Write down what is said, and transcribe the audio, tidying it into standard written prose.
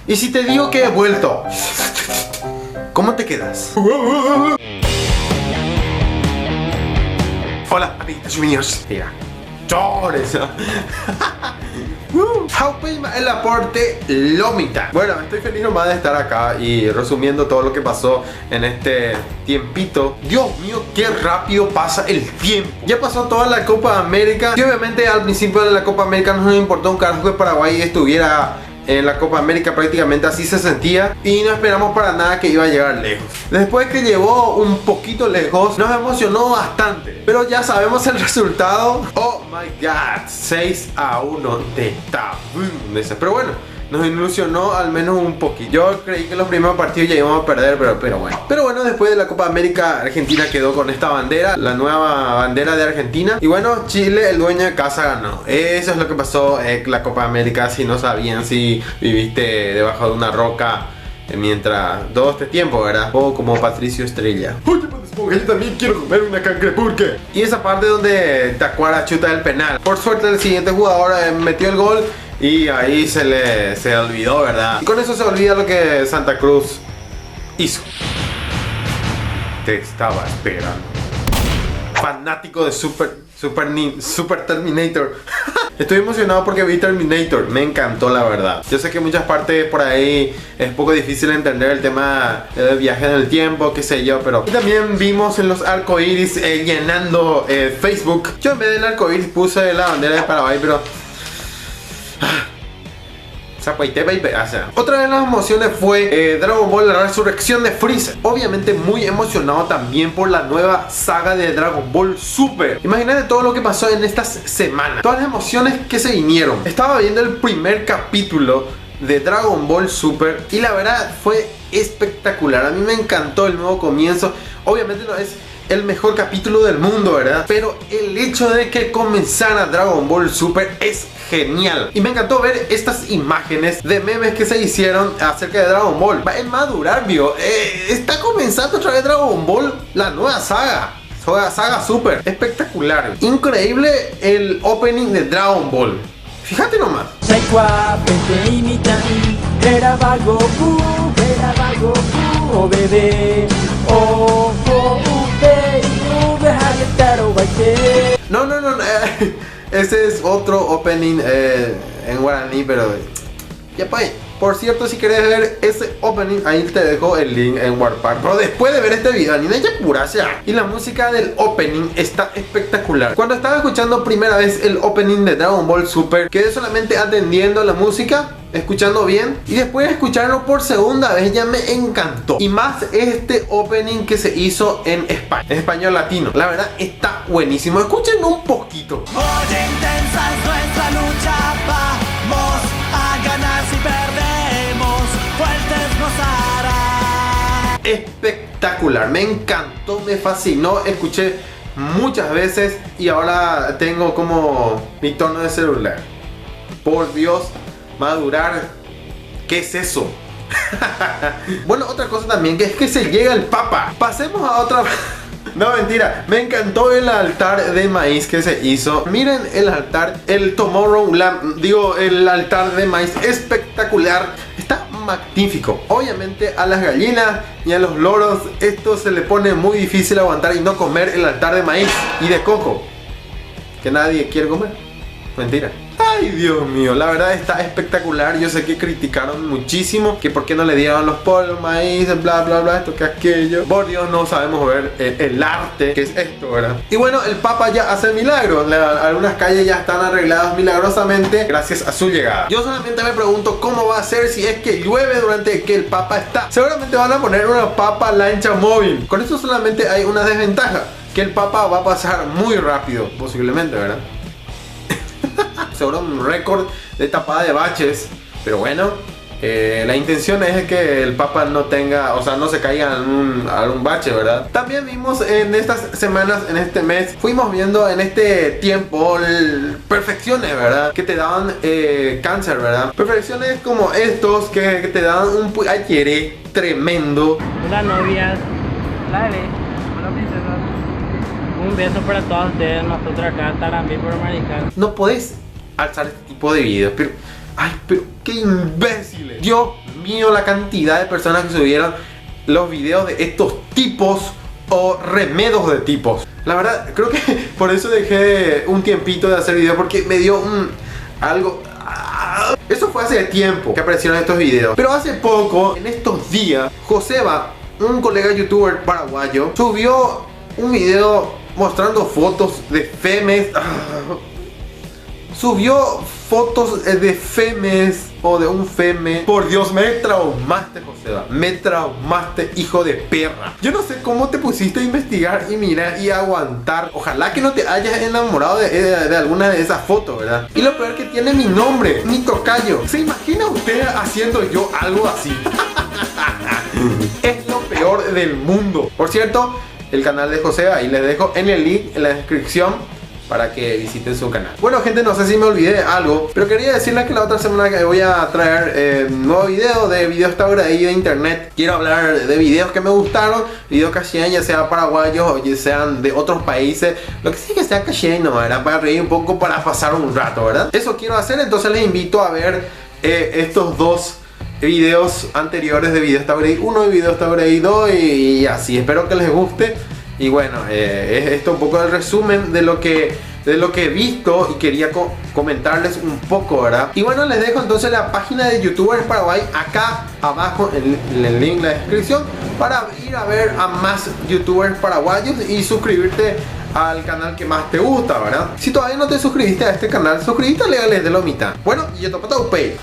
Y si te digo que he vuelto, ¿cómo te quedas? Hola, amiguitos míos. Mira, chores. El aporte Lomita. Bueno, estoy feliz nomás de estar acá y resumiendo todo lo que pasó en este tiempito. Dios mío, qué rápido pasa el tiempo. Ya pasó toda la Copa América y obviamente al principio de la Copa América no nos importó un carajo que Paraguay estuviera en la Copa América, prácticamente así se sentía y no esperamos para nada que iba a llegar lejos. Después que llegó un poquito lejos, nos emocionó bastante, pero ya sabemos el resultado. Oh my god, 6-1 de Tabú. Pero bueno, nos ilusionó al menos un poquito. Yo creí que en los primeros partidos ya íbamos a perder, pero bueno. Pero bueno, después de la Copa América, Argentina quedó con esta bandera, la nueva bandera de Argentina. Y bueno, Chile, el dueño de casa, ganó. Eso es lo que pasó en la Copa América. Si no sabían, si viviste debajo de una roca mientras todo este tiempo, ¿verdad? O como Patricio Estrella. Oye, yo también quiero comer una cangreburger. Y esa parte donde Tacuara chuta el penal. Por suerte el siguiente jugador metió el gol y ahí se olvidó, ¿verdad? Y con eso se olvida lo que Santa Cruz hizo. Te estaba esperando. Fanático de Super Terminator. Estoy emocionado porque vi Terminator. Me encantó, la verdad. Yo sé que muchas partes por ahí es poco difícil entender el tema del viaje en el tiempo, qué sé yo, pero... Y también vimos en los arcoiris llenando Facebook. Yo en vez del arcoiris puse la bandera de Paraguay, pero... Otra de las emociones fue Dragon Ball, la resurrección de Freezer. Obviamente muy emocionado también por la nueva saga de Dragon Ball Super. Imagínate todo lo que pasó en estas semanas, todas las emociones que se vinieron. Estaba viendo el primer capítulo de Dragon Ball Super y la verdad fue espectacular. A mí me encantó el nuevo comienzo. Obviamente no es el mejor capítulo del mundo, ¿verdad? Pero el hecho de que comenzara Dragon Ball Super es genial. Y me encantó ver estas imágenes de memes que se hicieron acerca de Dragon Ball. Va a madurar, vio. Está comenzando otra vez Dragon Ball, la nueva saga. Saga Super. Espectacular. Increíble el opening de Dragon Ball. Fíjate nomás. Oh bebé, oh, oh, no. Ese es otro opening en guaraní, pero ya pa' ahí. Por cierto, si querés ver ese opening, ahí te dejo el link en Warpark. Pero después de ver este video, ni ya pura sea. Y la música del opening está espectacular. Cuando estaba escuchando primera vez el opening de Dragon Ball Super, quedé solamente atendiendo la música, escuchando bien, y después de escucharlo por segunda vez ya me encantó. Y más este opening que se hizo en España, en español latino. La verdad está buenísimo. Escuchen un poquito. Oye, intensa es nuestra lucha, vamos a ganar si perdemos, fuertes nos hará. Espectacular, me encantó, me fascinó. Escuché muchas veces y ahora tengo como mi tono de celular. Por Dios, madurar, ¿qué es eso? Bueno, otra cosa también, que es que se llega el Papa. Pasemos a otra... No, mentira, me encantó el altar de maíz que se hizo. Miren el altar, el Tomorrowland, digo, el altar de maíz, espectacular. Está magnífico. Obviamente a las gallinas y a los loros esto se le pone muy difícil aguantar y no comer el altar de maíz y de coco, que nadie quiere comer. Mentira. Ay, Dios mío, la verdad está espectacular. Yo sé que criticaron muchísimo que por qué no le dieron los pollos, maíz, bla bla bla, esto que aquello. Por Dios, no sabemos ver el arte que es esto, ¿verdad? Y bueno, el Papa ya hace milagros. Algunas calles ya están arregladas milagrosamente gracias a su llegada. Yo solamente me pregunto cómo va a ser si es que llueve durante que el Papa está. Seguramente van a poner una Papa lancha móvil. Con eso solamente hay una desventaja, que el Papa va a pasar muy rápido, posiblemente, ¿verdad? Seguro un récord de tapada de baches. Pero bueno, la intención es que el Papa no tenga, o sea, no se caiga en algún bache, ¿verdad? También vimos en estas semanas, en este mes, fuimos viendo en este tiempo perfecciones, ¿verdad? Que te daban cáncer, ¿verdad? Perfecciones como estos que te dan un ayer tremendo. Hola novias, hola bebé, hola princesas. Un beso para todos ustedes, nosotros acá en Tarambi por Marical. No podés alzar este tipo de videos, pero... Ay, pero qué imbéciles. Dios mío, la cantidad de personas que subieron los videos de estos tipos o remedos de tipos. La verdad, creo que por eso dejé un tiempito de hacer videos, porque me dio algo... Eso fue hace tiempo que aparecieron estos videos. Pero hace poco, en estos días, Joseba, un colega youtuber paraguayo, subió un video mostrando fotos de femes. Subió fotos de femes o de un feme. Por Dios, me traumaste, Joseba. Me traumaste, hijo de perra. Yo no sé cómo te pusiste a investigar y mirar y aguantar. Ojalá que no te hayas enamorado de alguna de esas fotos, ¿verdad? Y lo peor que tiene mi nombre, mi tocayo. ¿Se imagina usted haciendo yo algo así? Es lo peor del mundo. Por cierto, el canal de Joseba, ahí les dejo en el link en la descripción para que visiten su canal. Bueno, gente, no sé si me olvidé de algo, pero quería decirles que la otra semana que voy a traer nuevo video de videos ahí de internet. Quiero hablar de videos que me gustaron, videos cacheños, ya sea paraguayos o ya sean de otros países, lo que sí que sea cacheño, ¿verdad? Para reír un poco, para pasar un rato, ¿verdad? Eso quiero hacer, entonces les invito a ver estos dos videos anteriores de Videos Taurei 1 y Videos Taurei 2 y así. Espero que les guste. Y bueno, es esto un poco el resumen de lo que he visto y quería comentarles un poco, ¿verdad? Y bueno, les dejo entonces la página de YouTubers Paraguay acá abajo en el link en la descripción para ir a ver a más YouTubers paraguayos y suscribirte al canal que más te gusta, ¿verdad? Si todavía no te suscribiste a este canal, suscríbete a Legales de Lomita. Bueno, y yo topo Taupey.